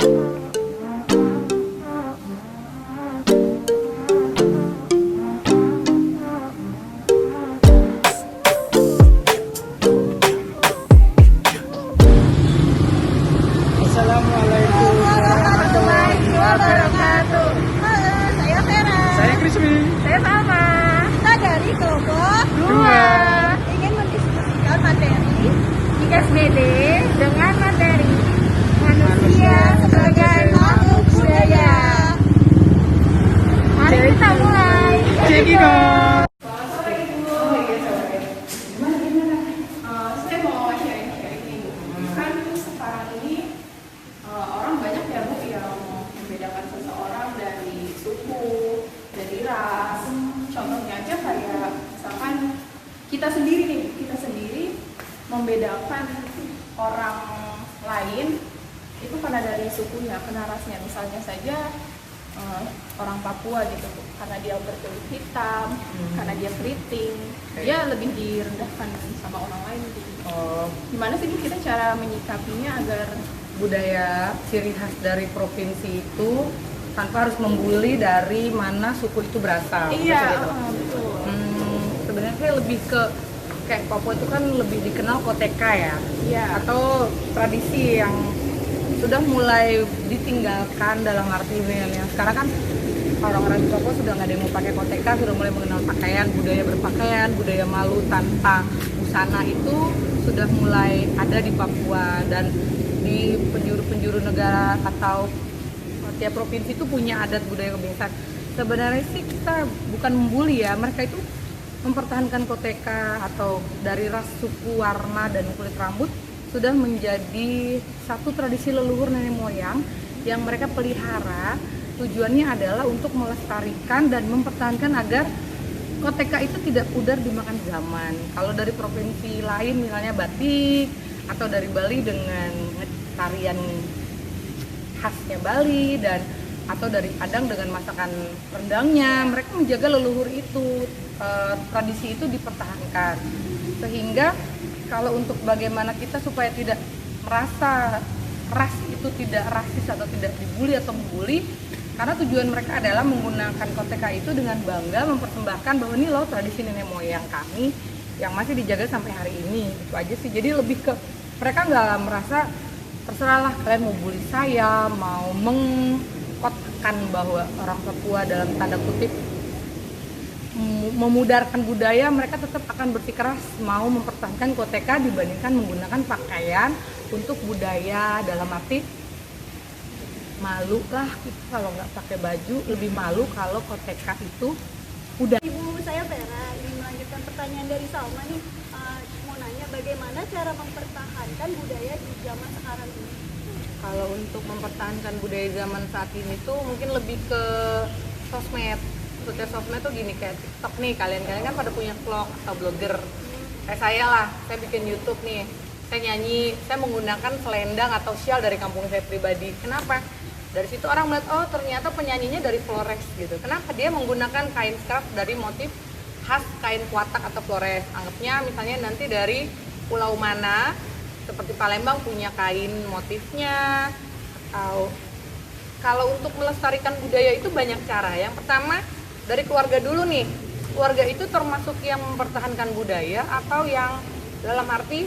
Assalamualaikum warahmatullahi wabarakatuh. Halo, saya Vera. Saya Krismi. Saya Salma. Kita dari kelompok Dua. ingin mendiskusikan materi ISBD dengan materi manusia sebagai makhluk budaya. Mari kita mulai. Cekino. Saya mau sharing-sharing nih Bu. Kan sekarang ini orang banyak ya Bu yang membedakan seseorang dari suku, dari ras. Contohnya aja kayak misalkan kita sendiri nih, kita sendiri membedakan orang lain itu karena dari sukunya, karena rasnya. Misalnya saja orang Papua gitu Bu, karena dia berkulit hitam, karena dia keriting, dia lebih direndahkan sama orang lain gitu. Gimana sih Bu kita cara menyikapinya agar Budaya ciri khas dari provinsi itu tanpa harus membuli dari mana suku itu berasal. iya Gitu. betul. Sebenarnya sih lebih ke kayak Papua itu kan lebih dikenal koteka ya, Iya. atau tradisi yang sudah mulai ditinggalkan dalam arti milenial. Sekarang kan orang-orang di Papua sudah nggak ada yang mau pakai koteka, sudah mulai mengenal pakaian, budaya berpakaian, budaya malu tanpa busana itu sudah mulai ada di Papua, dan di penjuru-penjuru negara atau tiap provinsi itu punya adat budaya kebiasaan. Sebenarnya sih kita bukan membuli ya, mereka itu mempertahankan koteka atau dari ras, suku, warna, dan kulit rambut sudah menjadi satu tradisi leluhur nenek moyang yang mereka pelihara. Tujuannya adalah untuk melestarikan dan mempertahankan agar koteka itu tidak pudar dimakan zaman. Kalau dari provinsi lain misalnya batik, atau dari Bali dengan tarian khasnya Bali, dan atau dari Padang dengan masakan rendangnya, mereka menjaga leluhur itu, tradisi itu dipertahankan. Sehingga kalau untuk bagaimana kita supaya tidak merasa ras itu tidak rasis atau tidak dibully atau membuli, karena tujuan mereka adalah menggunakan koteka itu dengan bangga mempersembahkan bahwa ini loh tradisi nenek moyang kami yang masih dijaga sampai hari ini. Itu aja sih. Jadi lebih ke mereka nggak merasa terserahlah kalian mau bully saya, mau mengkotkan bahwa orang Papua dalam tanda kutip memudarkan budaya. Mereka tetap akan bersikeras mau mempertahankan koteka dibandingkan menggunakan pakaian untuk budaya, dalam arti malu lah gitu kalau nggak pakai baju, lebih malu kalau koteka itu udah. Ibu saya Vera ingin melanjutkan pertanyaan dari Salma nih. Mau nanya bagaimana cara mempertahankan budaya di zaman sekarang ini? Kalau untuk mempertahankan budaya zaman saat ini tuh mungkin lebih ke sosmed. Maksudnya sosmed tuh gini, kayak TikTok nih, kalian kan pada punya vlog atau blogger. Kayak saya lah, saya bikin YouTube nih, saya nyanyi, saya menggunakan selendang atau shawl dari kampung saya pribadi. Kenapa? Dari situ orang melihat, oh ternyata penyanyinya dari Flores gitu. Kenapa? Dia menggunakan kain scarf dari motif khas kain kuatak atau Flores. Anggapnya misalnya nanti dari pulau mana, seperti Palembang punya kain motifnya. Atau kalau untuk melestarikan budaya itu banyak cara. Yang pertama dari keluarga dulu nih. Keluarga itu termasuk yang mempertahankan budaya atau yang dalam arti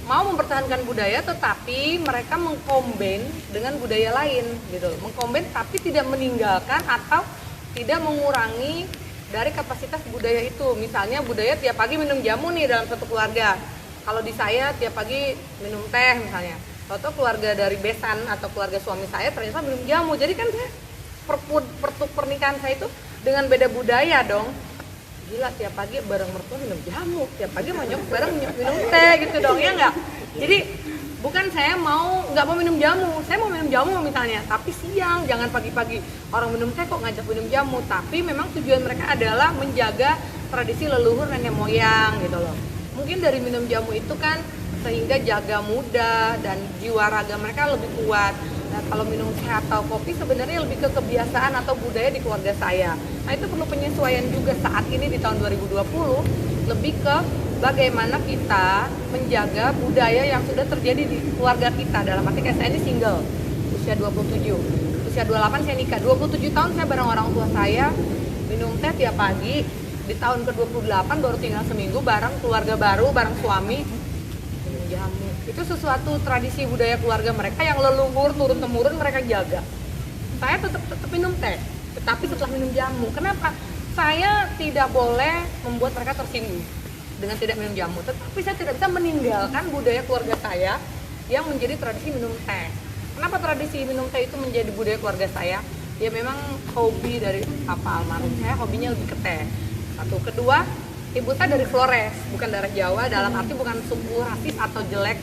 mau mempertahankan budaya tetapi mereka mengkomben dengan budaya lain gitu. Mengkomben tapi tidak meninggalkan atau tidak mengurangi dari kapasitas budaya itu. Misalnya budaya tiap pagi minum jamu nih dalam satu keluarga. Kalau di saya tiap pagi minum teh misalnya. Atau keluarga dari besan atau keluarga suami saya ternyata minum jamu. Jadi kan saya pertuk pernikahan saya itu dengan beda budaya dong. Gila, tiap pagi bareng mertua minum jamu, tiap pagi monyok bareng minum teh gitu dong, ya nggak? Jadi bukan saya nggak mau minum jamu, saya mau minum jamu misalnya, tapi siang, jangan pagi-pagi orang minum teh kok ngajak minum jamu. Tapi memang tujuan mereka adalah menjaga tradisi leluhur nenek moyang gitu loh. Mungkin dari minum jamu itu kan sehingga jaga muda dan jiwa raga mereka lebih kuat. Nah, kalau minum teh atau kopi sebenarnya lebih ke kebiasaan atau budaya di keluarga saya. Nah, itu perlu penyesuaian juga saat ini di tahun 2020, lebih ke bagaimana kita menjaga budaya yang sudah terjadi di keluarga kita. Dalam arti kayak saya ini single, usia 27. Usia 28 saya nikah. 27 tahun saya bareng orang tua saya minum teh tiap pagi. Di tahun ke-28 baru tinggal seminggu bareng keluarga baru, bareng suami minum jamu. Itu sesuatu tradisi budaya keluarga mereka yang leluhur turun temurun mereka jaga. Saya tetap minum teh, tetapi setelah minum jamu. Kenapa? Saya tidak boleh membuat mereka tersinggung dengan tidak minum jamu, tetapi saya tidak bisa meninggalkan budaya keluarga saya yang menjadi tradisi minum teh. Kenapa tradisi minum teh itu menjadi budaya keluarga saya? Ya memang hobi dari papa almarhum saya, hobinya lebih ke teh. Satu, kedua, ibu saya dari Flores, bukan darah Jawa, dalam arti bukan suku rasis atau jelek,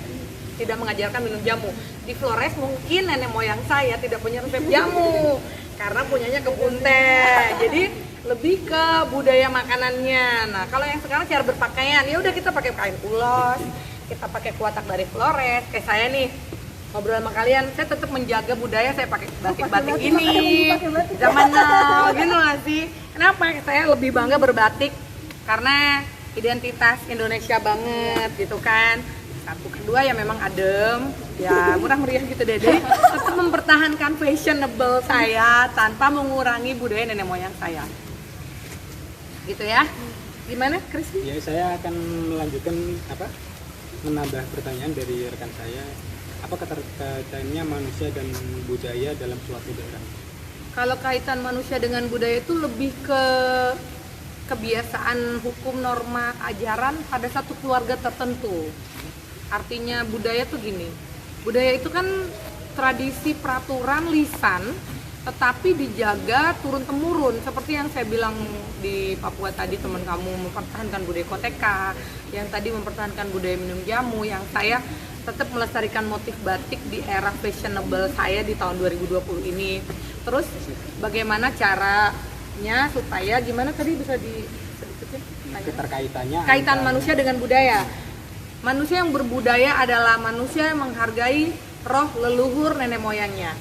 tidak mengajarkan minum jamu. Di Flores mungkin nenek moyang saya tidak punya resep jamu, karena punyanya kebun teh. Jadi lebih ke budaya makanannya. Nah, kalau yang sekarang cara berpakaian, ya udah kita pakai kain ulos, kita pakai kuatak dari Flores. Kayak saya nih, ngobrol sama kalian, saya tetap menjaga budaya, saya pakai batik-batik ini. Zaman now, gitu nggak sih? Kenapa? Saya lebih bangga berbatik karena identitas Indonesia banget gitu kan. Satu, kedua ya memang adem, ya murah meriah gitu deh. Jadi tetap mempertahankan fashionable saya tanpa mengurangi budaya nenek moyang saya. Gitu ya. Gimana, Chris? Ya, saya akan melanjutkan menambah pertanyaan dari rekan saya. Apa keterkaitannya manusia dan budaya dalam suatu daerah? Kalau kaitan manusia dengan budaya itu lebih ke kebiasaan, hukum, norma, ajaran pada satu keluarga tertentu. Artinya budaya tuh gini. Budaya itu kan tradisi, peraturan, lisan, tetapi dijaga turun-temurun, seperti yang saya bilang di Papua tadi, teman kamu mempertahankan budaya koteka, yang tadi mempertahankan budaya minum jamu, yang saya tetap melestarikan motif batik di era fashionable saya di tahun 2020 ini. Terus bagaimana caranya supaya gimana tadi bisa keterkaitannya kaitan manusia dengan budaya. Manusia yang berbudaya adalah manusia yang menghargai roh leluhur nenek moyangnya.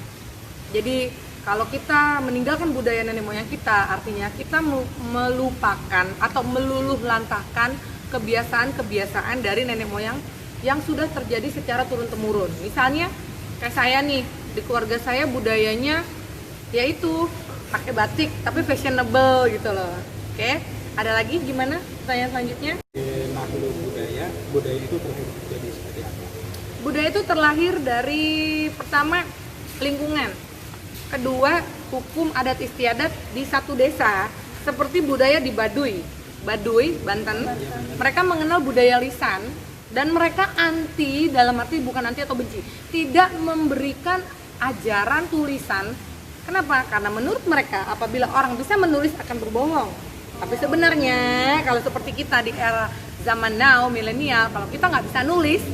Jadi kalau kita meninggalkan budaya nenek moyang kita, artinya kita melupakan atau meluluh lantahkan kebiasaan-kebiasaan dari nenek moyang yang sudah terjadi secara turun-temurun. Misalnya kayak saya nih, di keluarga saya budayanya yaitu pakai batik tapi fashionable gitu loh. Oke, ada lagi gimana pertanyaan selanjutnya? Makhluk budaya itu terjadi seperti apa? Budaya itu terlahir dari pertama lingkungan. Kedua, hukum adat istiadat di satu desa, seperti budaya di Baduy, Banten. Mereka mengenal budaya lisan dan mereka anti, dalam arti bukan anti atau benci, tidak memberikan ajaran tulisan. Kenapa? Karena menurut mereka apabila orang bisa menulis akan berbohong. Tapi sebenarnya kalau seperti kita di era zaman now, milenial, kalau kita nggak bisa nulis,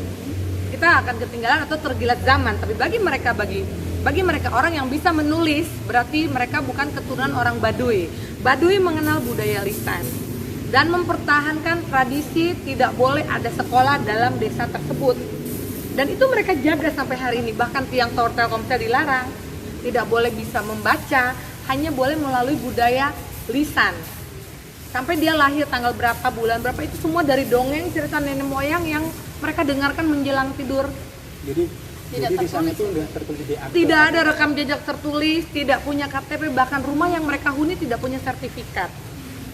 kita akan ketinggalan atau tergilat zaman. Tapi bagi mereka orang yang bisa menulis, berarti mereka bukan keturunan orang Baduy. Baduy mengenal budaya lisan dan mempertahankan tradisi tidak boleh ada sekolah dalam desa tersebut. Dan itu mereka jaga sampai hari ini. Bahkan tiang tower Telkomsel dilarang, tidak boleh bisa membaca, hanya boleh melalui budaya lisan. Sampai dia lahir tanggal berapa, bulan berapa, itu semua dari dongeng cerita nenek moyang yang mereka dengarkan menjelang tidur. Jadi di sana itu tidak tertulis di akte. Tidak ada rekam jejak tertulis, tidak punya KTP, bahkan rumah yang mereka huni tidak punya sertifikat.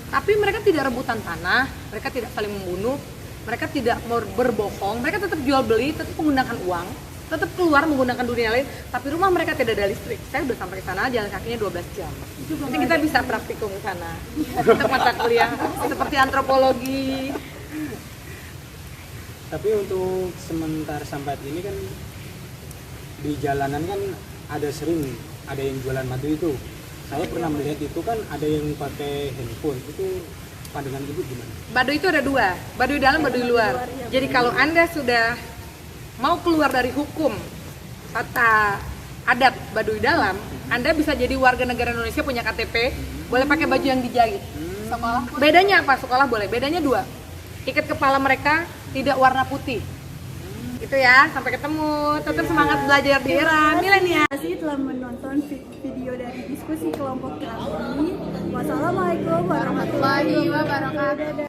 Tapi mereka tidak rebutan tanah, mereka tidak saling membunuh, mereka tidak berbohong, mereka tetap jual beli, tetap menggunakan uang, tetap keluar menggunakan dunia lain, tapi rumah mereka tidak ada listrik. Saya udah sampai ke sana, jalan kakinya 12 jam. Nanti kita bisa praktikum ke sana. Tetap mata kuliah seperti antropologi. Tapi untuk sementara sampai ini kan di jalanan kan ada yang jualan madu itu. Saya pernah melihat itu kan ada yang pakai handphone. Itu pandangan ibu gimana? Baduy itu ada dua, Baduy dalam, Baduy luar. Jadi kalau Anda sudah mau keluar dari hukum tata adat Baduy dalam, Anda bisa jadi warga negara Indonesia, punya KTP, boleh pakai baju yang dijahit. Sekolah. Bedanya apa? Sekolah boleh. Bedanya dua. Ikat kepala mereka tidak warna putih. Itu ya, sampai ketemu. Tetap semangat belajar di era milenial. Terima kasih telah menonton video dari diskusi kelompok kami. Wassalamualaikum warahmatullahi wabarakatuh.